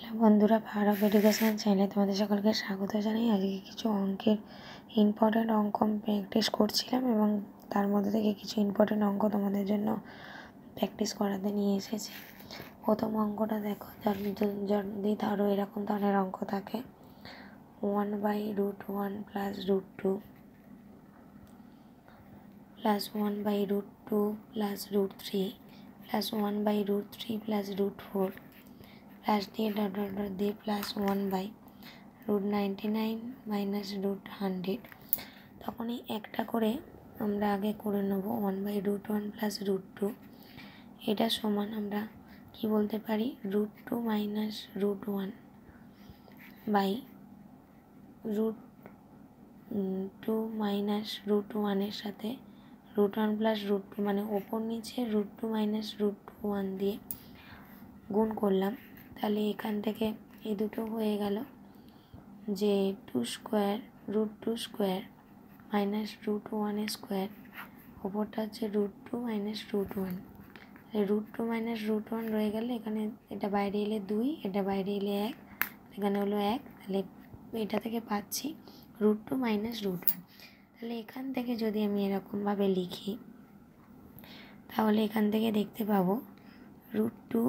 Hello বন্ধুরা, power of education চ্যানেলে তোমাদের সকলকে স্বাগত জানাই। আজকে কিছু অঙ্কের ইম্পর্টেন্ট অঙ্ক প্র্যাকটিস করছিলাম এবং তার মধ্যে থেকে কিছু ইম্পর্টেন্ট অঙ্ক তোমাদের জন্য প্র্যাকটিস করাতে নিয়ে এসেছি। প্রথম অঙ্কটা দেখো, যদি ধরো এরকম ধরনের অঙ্ক থাকে 1/√1 plus √2 plus 1/√2 plus √3 plus 1/√3 plus √4 plus দিয়ে ডট ডট ডট দিয়ে প্লাস 1/√99 মাইনাস √100। তখনই একটা করে আমরা আগে করে নেব 1/√1 প্লাস √2। এটা সমান আমরা কি বলতে পারি, √2 মাইনাস √1 বাই √2 মাইনাস √1 সাথে √1 প্লাস √2 মানে ওপর নিচে √2 মাইনাস √1 দিয়ে গুণ করলাম। তাহলে এখান থেকে এই দুটো হয়ে গেল যে 2 স্কোয়ার √2 স্কোয়ার মাইনাস √1 স্কোয়ার, ওপরটা হচ্ছে √2 মাইনাস √1। √2 মাইনাস √1 রয়ে গেলে এখানে এটা বাইরে এলে 2, এটা বাইরে এলে 1, এখানে হলো 1। তাহলে এটা থেকে পাচ্ছি √2 মাইনাস √1। তাহলে এখান থেকে যদি আমি এরকমভাবে লিখি তাহলে এখান থেকে দেখতে পাবো √2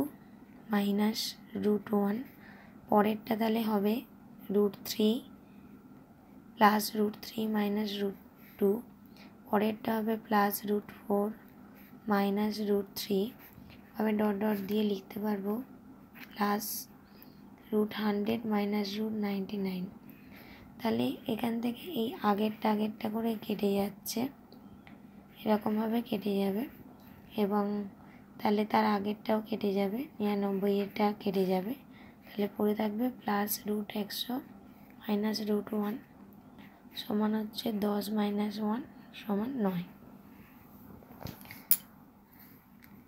মাইনাস √1, পরেরটা তাহলে হবে √3 প্লাস √3 মাইনাস √2, পরেরটা হবে প্লাস √4 মাইনাস √3, আবার ডট ডট দিয়ে লিখতে পারবো প্লাস √100 মাইনাস √99। তাহলে এখান থেকে এই আগেরটা করে কেটে যাচ্ছে, এরকমভাবে কেটে যাবে এবং তাহলে তার আগেরটাও কেটে যাবে, 99-এরটা কেটে যাবে। তাহলে পড়ে থাকবে প্লাস √100 মাইনাস √1 সমান হচ্ছে 10 মাইনাস 1 সমান 9।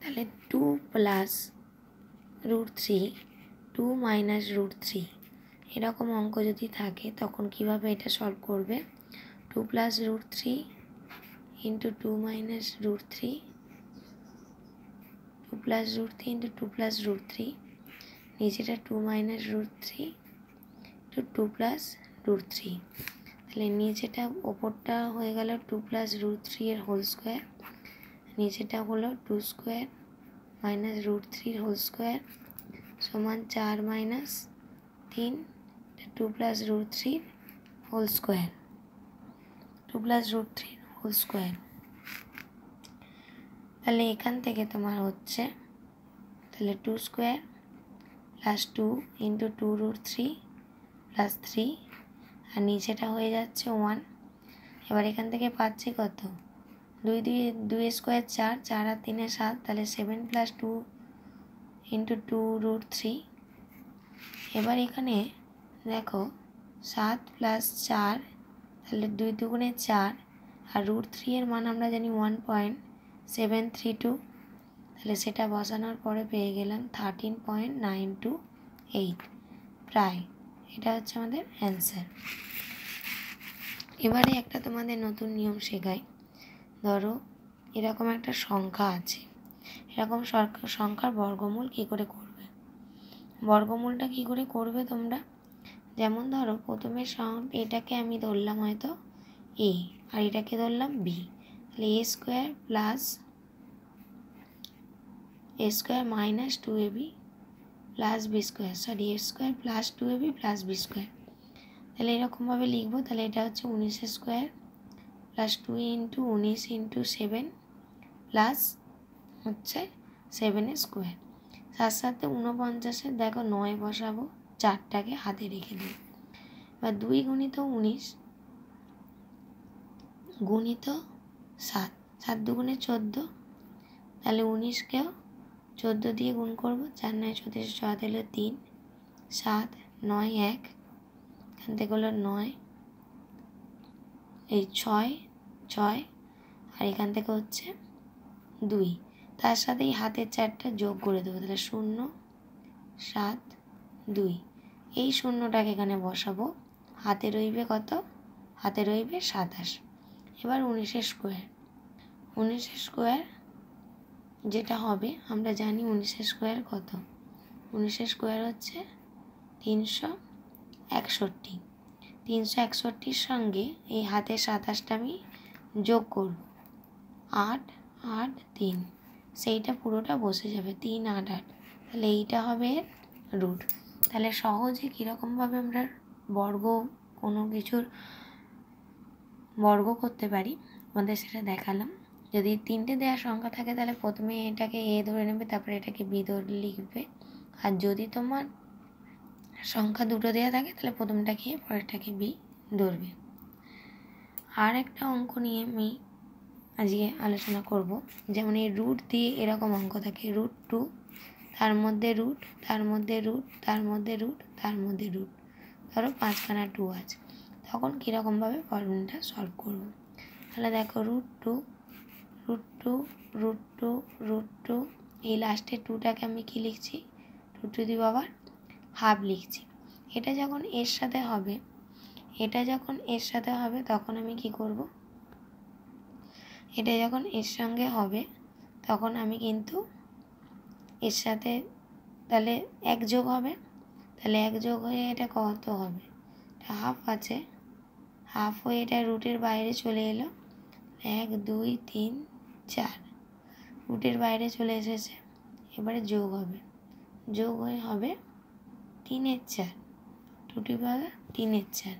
তাহলে 2 প্লাস √3 2 মাইনাস √3 এরকম অঙ্ক যদি থাকে তখন কিভাবে এটা সলভ করবে, 2 plus √3 into 2 minus √3, 2 plus √3 into 2 plus √3, নিচেটা 2 মাইনাস √3 ইন্টু 2 প্লাস √3। তাহলে নিচেটা ওপরটা হয়ে গেল 2 প্লাস √3 এর হোল স্কোয়ার, নিচেটা হলো 2 স্কোয়ার মাইনাস √3 হোল স্কোয়ার সমান 4 minus 3 2 plus √3 whole square, 2 plus √3 whole square. তাহলে এখান থেকে তোমার হচ্ছে তাহলে 2 স্কোয়ার প্লাস 2 ইন্টু 2√3 প্লাস 3, আর নিচেটা হয়ে যাচ্ছে 1। এবার এখান থেকে পাচ্ছি কত, 2 স্কোয়ার 4, 4 আর 3 7, তাহলে 7 প্লাস 2 ইন্টু 2√3। এবার এখানে দেখো 7 প্লাস 4, তাহলে 2 দুগুণে 4, আর √3 এর মান আমরা জানি 1.732, তাহলে সেটা বসানোর পরে পেয়ে গেলাম 13.928 প্রায়। এটা হচ্ছে আমাদের অ্যান্সার। এবারে একটা তোমাদের নতুন নিয়ম শেখাই। ধরো এরকম একটা সংখ্যা আছে, এরকম সংখ্যার বর্গমূল কী করে করবে, বর্গমূলটা কী করে করবে তোমরা, যেমন ধরো প্রথমে এটাকে আমি ধরলাম হয়তো a আর এটাকে ধরলাম b, তাহলে a square plus a square minus 2ab plus b square, sorry a square plus 2ab plus b square. তাহলে এরকমভাবে লিখবো। তাহলে এটা হচ্ছে 19 square plus 2 into 19 into 7 plus হচ্ছে 7 স্কোয়ার, তার সাথে 49-এর দেখো 9 বসাবো, 4টাকে হাতে রেখে দেবো। এবার 2 গুণিত 19 গুণিত 7, 7 দুগুণে 14, তাহলে 19কেও 14 দিয়ে গুণ করবো, 4 9 34, 6 হলো 3, 7 9 1, এখান থেকে হলো 9, এই 6 6, আর এখান থেকে হচ্ছে 2, তার সাথে এই হাতের 4টা যোগ করে দেবো, তাহলে 0 7 2, এই শূন্যটাকে এখানে বসাবো, হাতে রইবে কত, হাতে রইবে 27। এবার 19 স্কোয়ার, 19 স্কোয়ার যেটা হবে আমরা জানি 19 স্কোয়ার কত, 19 স্কোয়ার হচ্ছে 361। 361 সঙ্গে এই হাতের 27টা আমি যোগ করব, 8 8 3, সেইটা পুরোটা বসে যাবে, 3 8 8। তাহলে এইটা হবে রুট। তাহলে সহজে কীরকমভাবে আমরা বর্গ, কোনো কিছুর বর্গ করতে পারি আমাদের সেটা দেখালাম। যদি 3টে দেওয়া সংখ্যা থাকে তাহলে প্রথমে এটাকে এ ধরে নেবে, তারপরে এটাকে বি ধরে লিখবে। আর যদি তোমার সংখ্যা 2টো দেওয়া থাকে তাহলে প্রথমটাকে এ পরেরটাকে বি ধরবে। আর একটা অঙ্ক নিয়ে আমি আজকে আলোচনা করব। যেমন এই রুট দিয়ে এরকম অঙ্ক থাকে, √2, তার মধ্যে রুট, তার মধ্যে রুট, তার মধ্যে রুট, তার মধ্যে রুট, ধরো 5খানা 2 আছে। তখন কীরকমভাবে প্রবলেমটা সলভ করব। তাহলে দেখো √2 √2 √2 √2, এই লাস্টের 2টাকে আমি কি লিখছি, 2^½ লিখছি। এটা যখন এর সাথে হবে, এটা যখন এর সাথে হবে তখন আমি কি করব, এটা যখন এর সঙ্গে হবে তখন আমি কিন্তু এর সাথে তাহলে 1 যোগ হবে, তাহলে 1 যোগ হয়ে এটা কত হবে, এটা হাফ আছে, হাফ হয়ে এটা রুটের বাইরে চলে এলো, 1 2 3 4 রুটের বাইরে চলে এসেছে। এবারে যোগ হবে, যোগ হয়ে হবে 3/4, 2^3/4।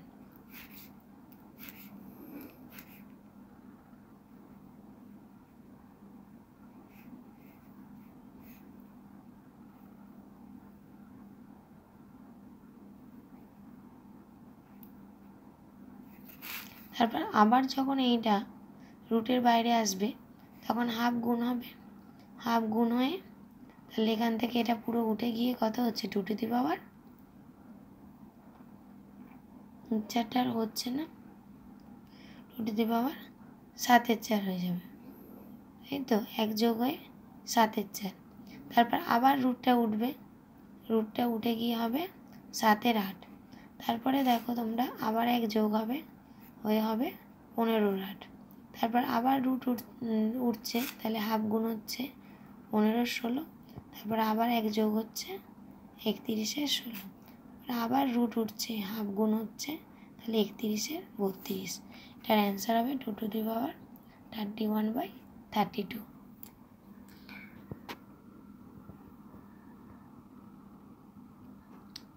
তারপর আবার যখন এইটা রুটের বাইরে আসবে তখন হাফ গুণ হবে, হাফ গুণ হয়ে তাহলে এখান থেকে এটা পুরো উঠে গিয়ে কত হচ্ছে, 2^4 আর হচ্ছে না, 2^7 হয়ে যাবে, এই তো 1 যোগ হয়ে 7/4। তারপর আবার রুটটা উঠবে, রুটটা উঠে গিয়ে হবে 7/8। তারপরে দেখো তোমরা আবার 1 যোগ হবে, হয়ে হবে 15/8। তারপর আবার রুট উঠছে, তাহলে হাফ গুণ হচ্ছে 15/16। তারপর আবার 1 যোগ হচ্ছে 31/16। আবার রুট উঠছে, হাফ গুণ হচ্ছে, তাহলে 31/32। এটার অ্যান্সার হবে 2^31/32।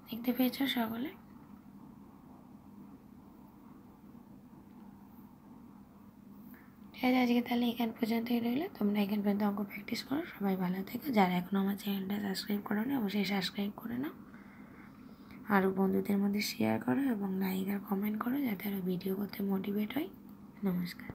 দেখতে পেয়েছ সকলে? ঠিক আছে, আজকে তাহলে এখান পর্যন্তই রইলো। তোমরা এখান পর্যন্ত অঙ্ক প্র্যাকটিস করো। সবাই ভালো থেকো। যারা এখনও আমার চ্যানেলটা সাবস্ক্রাইব করো নি অবশ্যই সাবস্ক্রাইব করে নাও, আরও বন্ধুদের মধ্যে শেয়ার করো এবং লাইক আর কমেন্ট করো যাতে আরও ভিডিও করতে মোটিভেট হয়। নমস্কার।